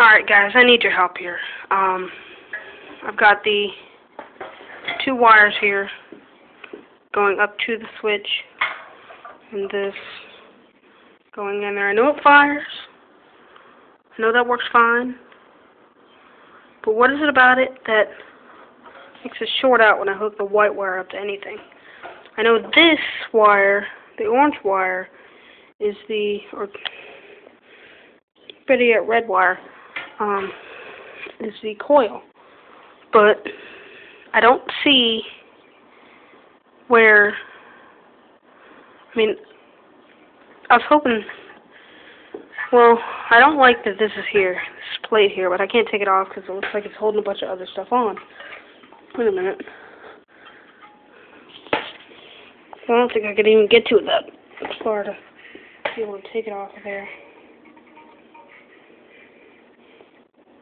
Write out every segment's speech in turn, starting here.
Alright guys, I need your help here. I've got the two wires here going up to the switch and this going in there. I know it fires. I know that works fine. But what is it about it that makes it short out when I hook the white wire up to anything? I know this wire, the orange wire, is the, or better yet, red wire, is the coil. But I don't see where, I mean, I was hoping, well, I don't like that this is here, this plate here, but I can't take it off because it looks like it's holding a bunch of other stuff on. Wait a minute. I don't think I could even get to it that far to be able to take it off of there.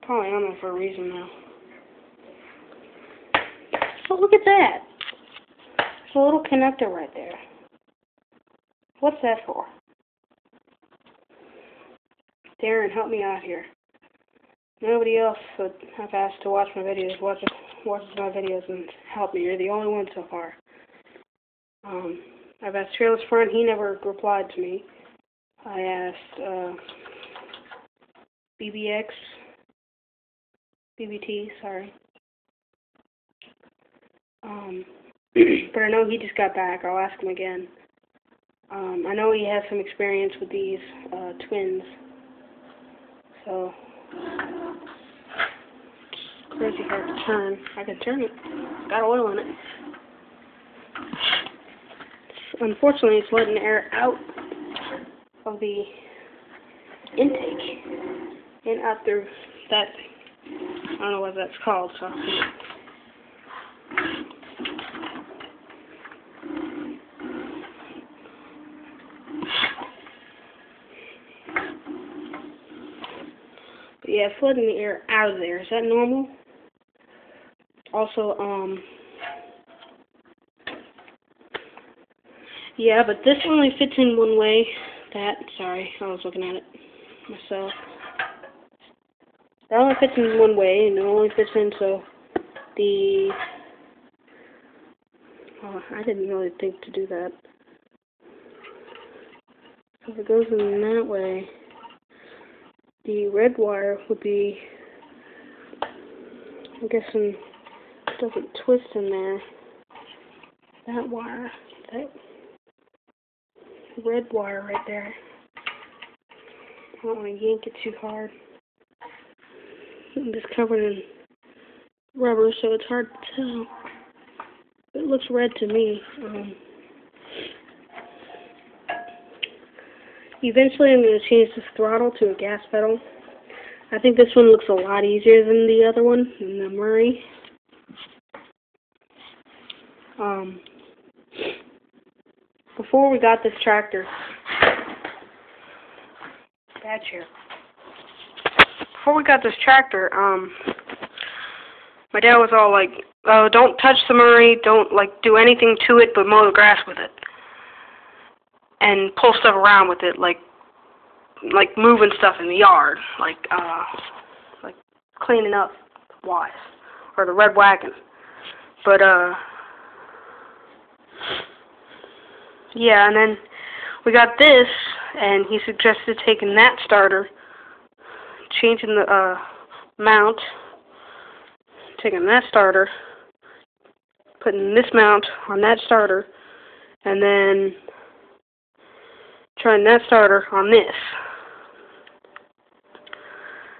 Probably on there for a reason now. So look at that. There's a little connector right there. What's that for? Darren, help me out here. Nobody else that I've asked to watch my videos watches my videos and help me. You're the only one so far. I've asked Fearless Friend, he never replied to me. I asked BBT, sorry. But I know he just got back. I'll ask him again. I know he has some experience with these twins. So, it's crazy hard to turn. I can turn it. It's got oil in it. Unfortunately, it's letting air out of the intake and out through that thing. I don't know what that's called, so. But yeah, it's letting the air out of there. Is that normal? Also, yeah, but this only fits in one way. Sorry, I was looking at it myself. That only fits in one way, and it only fits in so I didn't really think to do that. If it goes in that way, the red wire would be, I'm guessing, it doesn't twist in there. That wire, that red wire right there. I don't want to yank it too hard. I'm just covered in rubber, so it's hard to tell. It looks red to me. Eventually I'm going to change this throttle to a gas pedal. I think this one looks a lot easier than the other one, the Montgomery. Before we got this tractor, bad chair. Before we got this tractor, my dad was all like, "Oh, don't touch the Murray, don't do anything to it, but mow the grass with it, and pull stuff around with it, like moving stuff in the yard, like cleaning up wise, or the red wagon." But yeah, and then we got this, and he suggested taking that starter, changing the mount, taking that starter, putting this mount on that starter, and then trying that starter on this.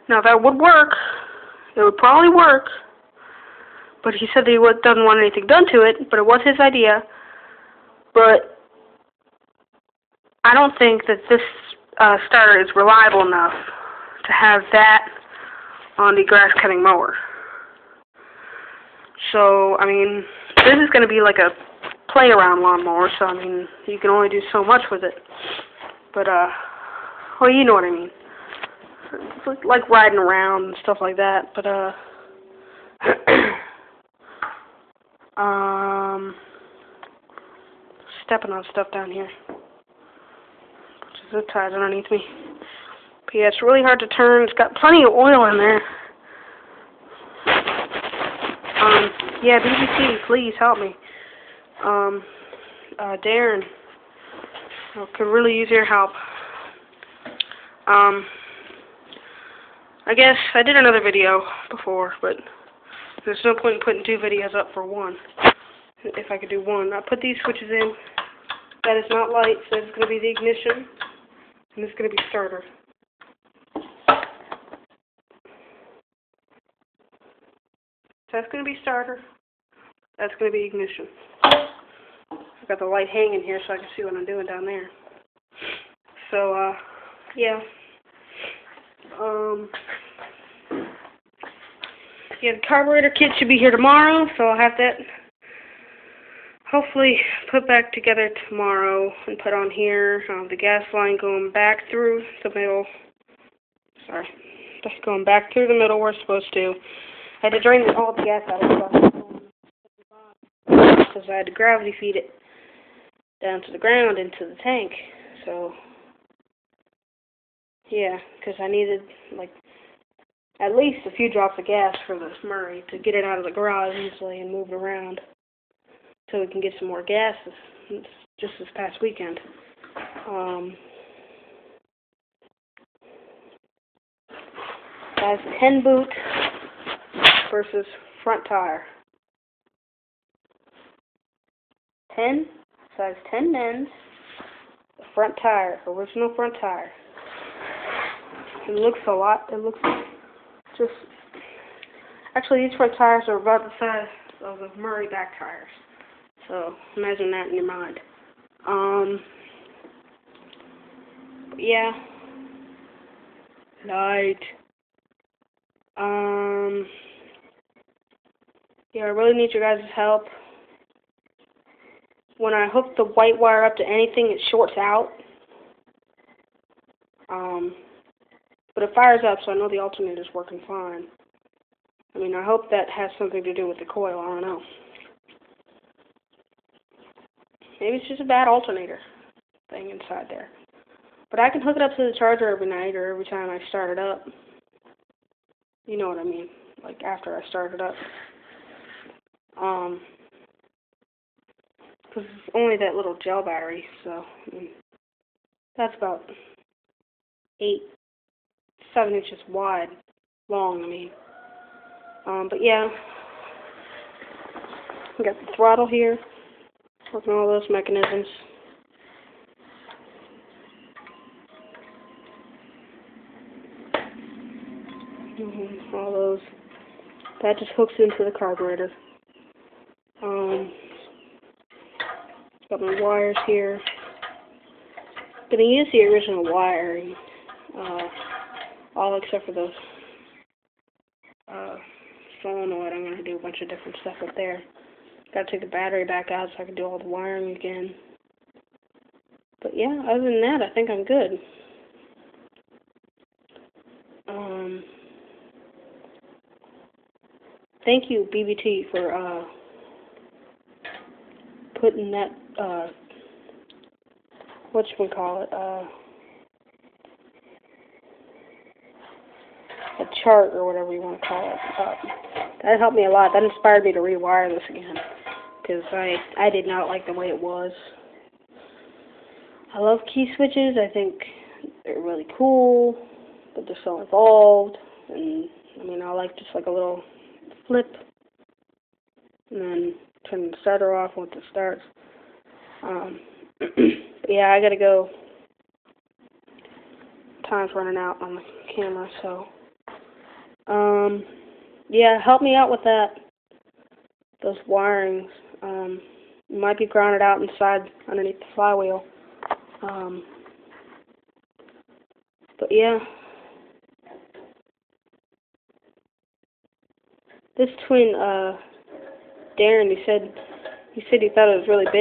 Now that would work. It would probably work. But he said that he doesn't want anything done to it, but it was his idea. But I don't think that this starter is reliable enough to have that on the grass cutting mower. So, I mean, this is going to be like a play around lawnmower, so I mean, you can only do so much with it. But, well, you know what I mean. It's like riding around and stuff like that, but, stepping on stuff down here. Zip ties underneath me. But yeah, it's really hard to turn. It's got plenty of oil in there. Yeah, BBC, please help me. Darren, I could really use your help. I guess I did another video before, but there's no point in putting 2 videos up for one. If I could do one. I put these switches in. That is not light, so that's going to be the ignition. And this is going to be starter. So that's going to be starter. That's going to be ignition. I've got the light hanging here so I can see what I'm doing down there. So, yeah. Yeah, the carburetor kit should be here tomorrow, so I'll have that hopefully put back together tomorrow and put on here. The gas line going back through the middle. Sorry. Just going back through the middle where it's supposed to. I had to drain all the gas out of the bus because I had to gravity feed it down to the ground into the tank. So, yeah, because I needed, like, at least a few drops of gas for this Murray to get it out of the garage easily and move it around so we can get some more gas just this past weekend. Size 10 boot versus front tire. 10, size 10 men's, the front tire, original front tire. It looks a lot, it looks just, actually these front tires are about the size of the Murray back tires. So imagine that in your mind. Yeah. Light. Yeah, I really need your guys' help. When I hook the white wire up to anything, it shorts out. But it fires up, so I know the alternator's working fine. I mean, I hope that has something to do with the coil. I don't know. Maybe it's just a bad alternator thing inside there. But I can hook it up to the charger every night or every time I start it up. You know what I mean, like after I start it up. Because it's only that little gel battery, so I mean, that's about 7 inches long, I mean. But yeah, we got the throttle here, working all those mechanisms. All those. That just hooks into the carburetor. Got my wires here. Gonna use the original wiring, all except for those solenoid. I'm gonna do a bunch of different stuff up there. Gotta take the battery back out so I can do all the wiring again. But yeah, other than that, I think I'm good. Thank you, BBT, for putting that, a chart or whatever you want to call it. That helped me a lot. That inspired me to rewire this again, because I did not like the way it was. I love key switches. I think they're really cool, but they're so involved. And I mean, I like just like a little flip, and then turn the starter off once it starts. Yeah, I gotta go. Time's running out on the camera, so yeah, help me out with that. Those wirings might be grounded out inside underneath the flywheel. But yeah, this twin, Darren, he said he thought it was really big.